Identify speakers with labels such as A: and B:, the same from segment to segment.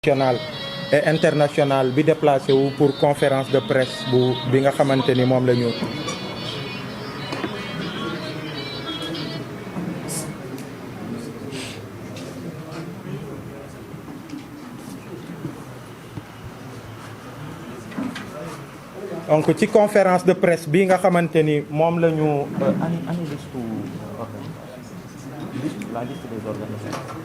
A: nationale et internationale bi déplacé wu pour conférence de presse bi nga xamante ni moom la ñu donc ci conférence de presse bi nga xamante ni moom la ñu la liste des organisations.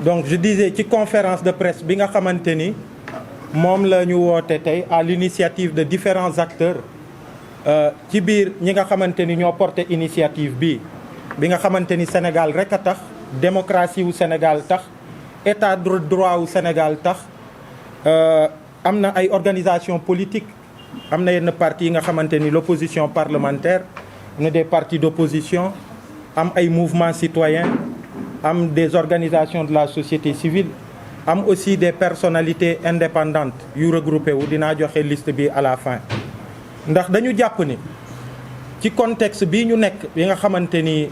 A: Donc je disais ci conférence de presse bi nga xamante ni moom la ñu woote tey à l'initiative de différents acteurs ci biir ñi nga xamante ni ñoo porté initiative bi nga xamante ni Sénégal rek a tax démocratie wu Sénégal tax état de droit wu Sénégal tax am na ay organisation politique am na yenn partis yi nga xamante ni l'opposition parlementaire am na des partis d'opposition am ay mouvements citoyens am des organisations de la société civile am aussi des personnalités indépendantes yu regroupé wu dinaa joxe liste bi à la fin ndax dañu jàpp ni ci contexte bii ñu nekk bi nga xamante ni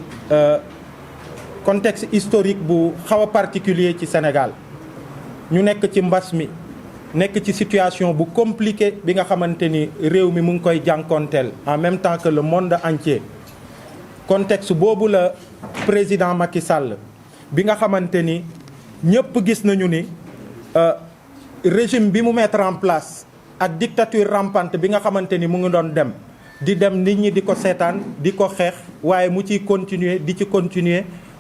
A: contexte historique bu xaw a particulier ci Sénégal ñu nekk ci mbas mi nekk ci situation bu compliquée bi nga xamante ni réew mi mu ngi koy jànkonteel en même temps que le monde entier contexte boobu la président Macky Sall bi nga xamante ni ñëpp gis nañu ni régime bi mu mettre en place ak dictature rampante bi nga xamante ni mu ngi doon dem nit ñi di ko seetaan di ko xeex waaye mu ciy continuer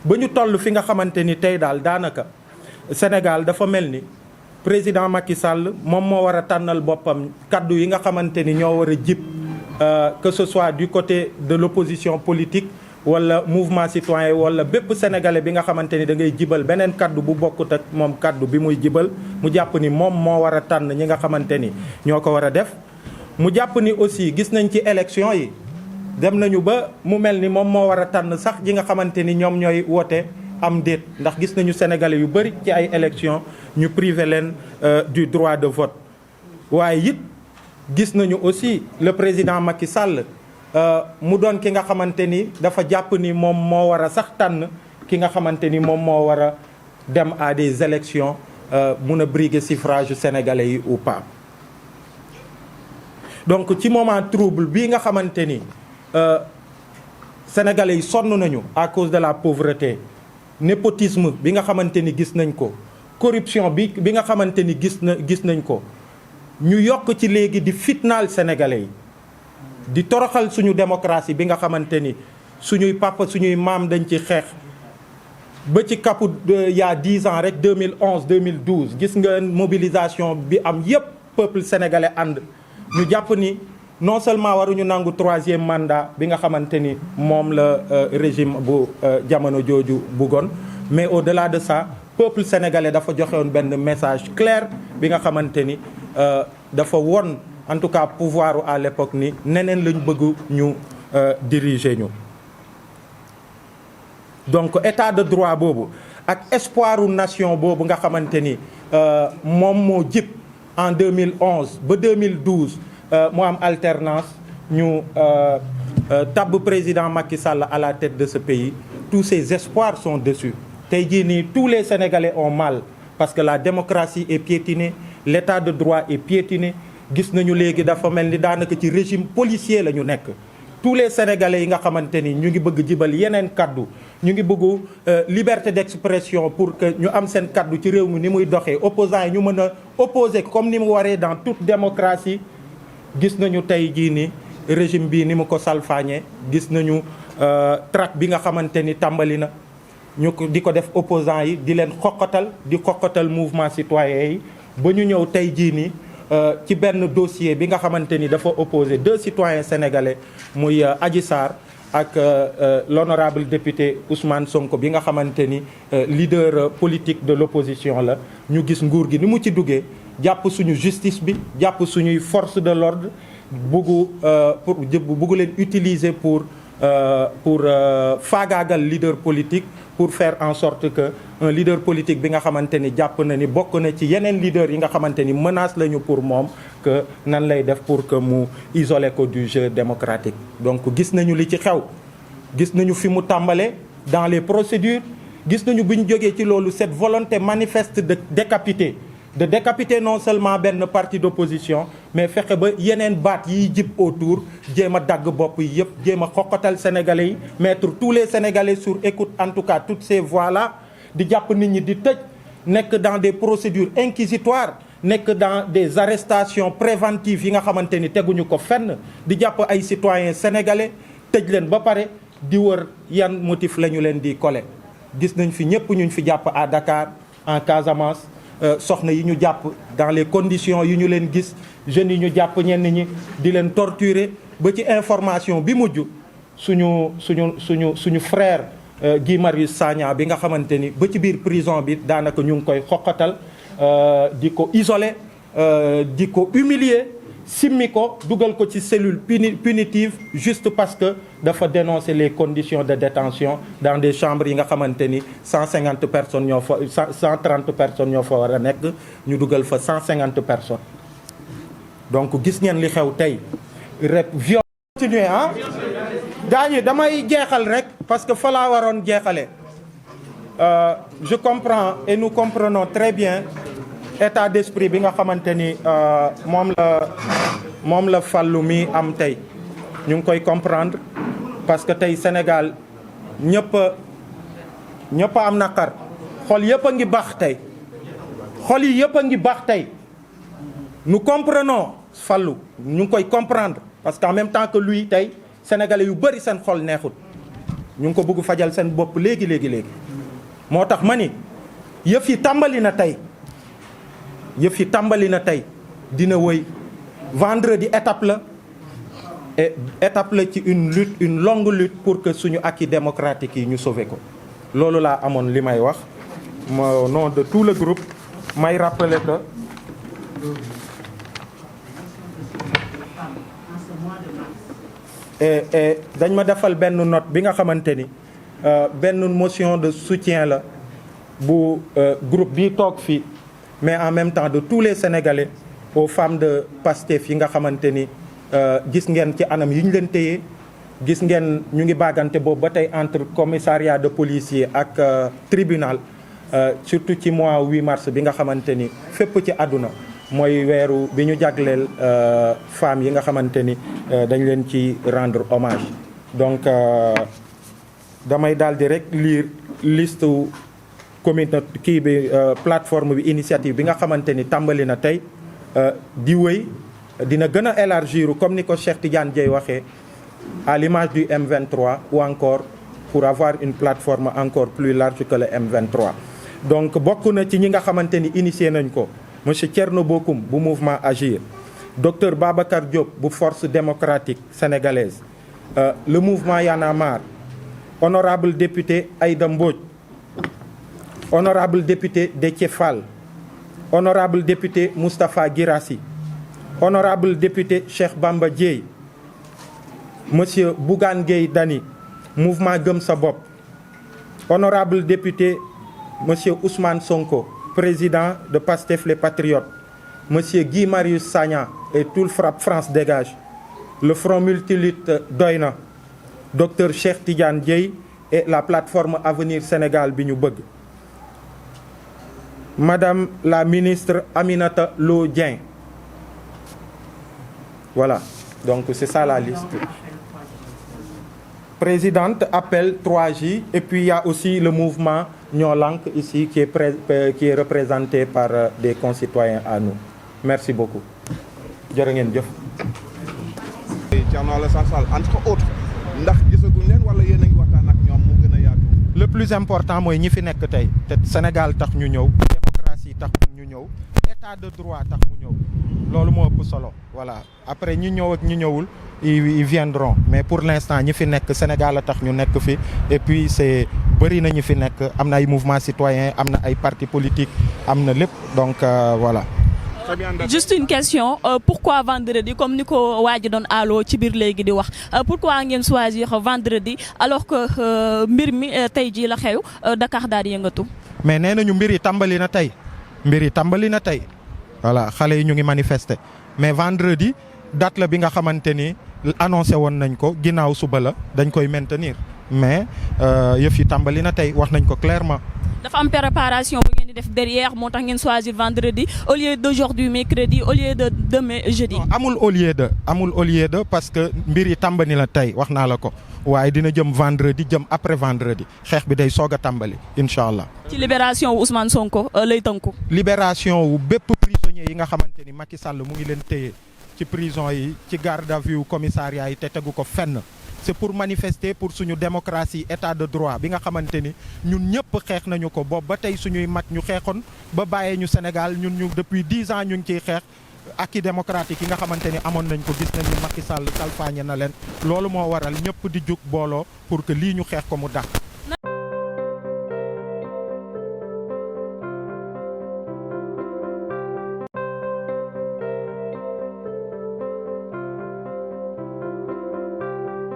A: ba ñu toll fi nga xamante ni tey daal daanaka Sénégal dafa mel ni président Macky Sall moom moo war a tànnal boppam kaddu yi nga xamante ni ñoo war a jib que ce soit du côté de l'opposition politique wala mouvement citoyen wala bépp sénégalais bi nga xamante ni da ngay jibal beneen kaddu bu bokkut ak moom kaddu bi muy jibal mu jàpp ni moom moo war a tànn ñi nga xamante ni ñoo ko war a def. mu jàpp ni aussi gis nañ ci élection yi dem nañu ba mu mel ni moom moo war a tànn sax ñi nga xamante ni ñoom ñooy woote am déet ndax gis nañu sénégalais yu bëri ci ay élection ñu privé leen du droit de vote. waaye it gis nañu aussi le président Macky Sall mu doon ki nga xamante ni dafa jàpp ni moom moo war a sax tànn ki nga xamante ni moom moo war a dem à des élections mun a briguer suffrage sénégalais yi ou pas. donc ci moment trouble bii nga xamante ni sénégalais yi sonn nañu à cause de la pauvreté népotisme bi nga xamante ni gis nañ ko corruption bi nga xamante ni gis nañ ko ñu yokk ci léegi di fitnaal sénégalais yi di toroxal suñu démocratie bi nga xamante ni suñuy papa suñuy maam dañ ci xeex ba ci kapu il y a 10 ans rek 2011 2012 gis nga mobilisation bi am yépp peuple sénégalais ànd ñu jàpp ni non seulement waruñu nangu 3e mandat bi nga xamante ni moom la régime bu jamono jooju bëggoon mais au-delà de ça peuple sénégalais dafa joxewoon benn message clair bi nga xamante ni dafa won en tout cas pouvoir à l'époque ni neneen lañ bëgg ñu diriger ñu. donc état de droit boobu ak espoiru nation boobu nga xamante ni moom moo jib en 2011 ba 2012 mu am alternance ñu tabb président Macky Sall à la tête de ce pays tous ces espoirs sont déçus. tey jii nii tous les Sénégalais ont mal parce que la démocratie est piétinée l'état de droit est piétiné gis nañu léegi dafa mel ni daanaka ci régime policier la ñu nekk. tous les Sénégalais yi nga xamante ni ñu ngi bëgg jibal yeneen kaddu ñu ngi bëggu liberté d'expression pour que ñu am seen kaddu ci réew mi ni muy doxee opposants yi ñu mën a opposer comme ni mu waree dans toute démocratie. gis nañu tey jii ni régime bi ni mu ko salfaañee gis nañu traque bi nga xamante ni tàmbali na ñu di ko def opposants yi di leen xoqatal mouvement citoyen yi ba ñu ñëw tey jii ni ci benn dossier bi nga xamante ni dafa opposé 2 citoyens sénégalais muy Adji Sarr ak l'honorable député Ousmane Sonko bi nga xamante ni leader politique de l'opposition la ñu gis nguur gi ni mu ci duggee jàpp suñu justice bi jàpp suñuy force de l'ordre buggu leen utiliser pour faagaagal leader politique pour faire en sorte que un leader politique bi nga xamante ni jàpp na ni bokk na ci yeneen leader yi nga xamante ni menace lañu pour moom que nan lay def pour que mu isoler ko du jeu démocratique. Donc gis nañu li ci xew gis nañu fi mu tàmbale dans les procédures gis nañu bu ñu jógee ci loolu cette volonté manifeste de décapiter non seulement benn parti d'opposition mais fexe ba yeneen baat yiy jib autour jéem a dagg bopp yi yëpp jéem a xoqatal sénégalais yi mettre tous les sénégalais sur écoute, en tout cas toutes ces voix là di jàpp nit ñi di tëj nekk dans des procédures inquisitoires nekk dans des arrestations préventives yi nga xamante ni teguñu ko fenn di jàpp ay citoyens sénégalais tëj leen ba pare di wër yan motif la ñu leen di coller. Gis nañ fi ñëpp ñu fi jàpp à Dakar en Casamance soxna yi ñu jàpp dans les conditions yu ñu leen gis jeunes yi ñu jàpp ñenn ñi di leen torturer ba ci information bi mujj suñu frère Guy Marius Sagna bi nga xamante ni ba ci biir prison bi daanaka ñu ngi koy xoqatal di ko isoler di ko humilier simmi ko dugal ko ci cellule punitive juste parce que dafa dénoncer les conditions de détention dans des chambres yi nga xamante ni 150 personnes ñoo fa 130 personnes ñoo fa war a nekk ñu dugal fa 150 personnes. Donc gis ngeen li xew tey viol continuer gaañi damay jeexal rek parce que fa laa waroon jeexale je comprends et nous comprenons très bien état d'esprit bi nga xamante ni moom la Fallou mi am tey ñu ngi koy comprendre parce que tey Sénégal ñëpp am naqar xol yëpp a ngi baax tey xol yi yëpp a ngi baax tey nous comprenons Fallou ñu ngi koy comprendre parce que en même temps que lui tey sénégalais yu bëri seen xol neexut ñu ngi ko bëgg fajal seen bopp léegi moo tax ma ni yëf yi tàmbali na tey dina wëy vendredi étape la ci une longue lutte pour que suñu acquis démocratique yi ñu sauver ko loolu laa amoon li may wax au nom de tout le groupe may rappeler que et dañ ma defal benn note bi nga xamante ni benn motion de soutien la bu groupe bi toog fii mais en même temps de tous les Sénégalais aux femmes de Pastef yi nga xamante ni gis ngeen ci anam yi ñu leen téye gis ngeen ñu ngi baagante boobu ba tey entre commissariat de police yi ak tribunal surtout ci mois 8 mars bi nga xamante ni fépp ci àdduna mooy weeru bi ñu jagleel femmes yi nga xamante ni dañ leen ci rendre hommage. Donc damay daal di rek lire liste communauté kii bi plateforme bi initiative bi nga xamante ni tàmbali na tey di wëy dina gën a élargir comme ni ko Cheikh Tidiane Dièye waxee à l'image du M23 ou encore pour avoir une plateforme encore plus large que le M23. Donc bokk na ci ñi nga xamante ni initié nañ ko monsieur Thierno Bocoum bu mouvement Agir, docteur Babacar Diop bu force démocratique sénégalaise, le mouvement Y en a marre, honorable député Aïda Mbodj, honorable député Déthié Fall, honorable député Moustapha Guirassy, honorable député Cheikh Bamba Dièye, monsieur Bougane Gueye Dany, mouvement Gëm Sa Bopp, honorable député monsieur Ousmane Sonko, président de Pastef les Patriotes, monsieur Guy Marius Sagna et tout le FRAPP France Dégage, le Front Multilutte Doyna, docteur Cheikh Tidiane Dièye et la plateforme Avenir Sénégal bi ñu bëgg, madame la ministre Aminata Lo Dieng. Voilà, donc c'est ça la liste. Présidente appelle 3J, et puis il y a aussi le mouvement Ñoo Lank ici qui est représenté par des concitoyens à nous. Merci beaucoup. Jërë ngeen jëf.
B: Thierno Alassane Sall entre autres ndax gisaguñ leen wala yéen a ngi waxtaan ak ñoom mu gën a yaatu.
A: Le plus important mooy ñi fi nekk tey te Sénégal tax ñu ñëw, démocratie tax ñu ñëw, état de droit tax mu ñëw. Loolu moo ëpp solo. Voilà, après ñi ñëw ak ñi ñëwul ils viendront, mais pour l'instant ñi fi nekk Sénégal a tax ñu nekk fi, et puis c'est bëri na ñi fi nekk, am na ay mouvement citoyen, am na ay partis politiques, am na lépp, donc voilà.
B: Très bien, d'accord.
C: Juste une question, pourquoi vendredi comme ni ko waa ji doon allo ci biir léegi di wax pourquoi ngeen choisir vendredi alors que mbir mi tey jii la xew Dakar daal di yëngatu.
A: mais nee nañu mbir yi tàmbali na tey voilà xale yi ñu ngi manifester mais vendredi date la bi nga xamante ni annoncé woon nañ ko ginnaaw suba la dañ koy maintenir mais yëf yi tàmbali na tey wax nañ ko clairement.
C: dafa am préparation bu ngeen di def derrière moo tax ngeen choisir vendredi au lieu d'aujourd'hui mercredi au lieu de demain jeudi.
A: non amul au lieu de parce que mbir yi tàmbali na tey wax naa la ko waaye dina jëm vendredi jëm après vendredi xeex bi day soog a tàmbali incha allah.
C: ci libération wu Ousmane Sonko lay tënku.
A: libération wu bépp prisonnier yi nga xamante ni Macky Sall mu ngi leen téye ci prison yi ci garde à vue commissariat yi te tegu ko fenn. c'est pour manifester pour suñu démocratie état de droit bi nga xamante ni ñun ñëpp xeex nañu ko boobu ba tey suñuy mag ñu xeexoon ba bàyyee ñu Sénégal ñu depuis 10 ans ñu ngi ciy xeex acquis démocratique yi nga xamante ni amoon nañ ko gis nañ ni Macky Sall salfaañe na leen loolu moo waral ñëpp di jug booloo pour que lii ñu xeex ko mu dàq.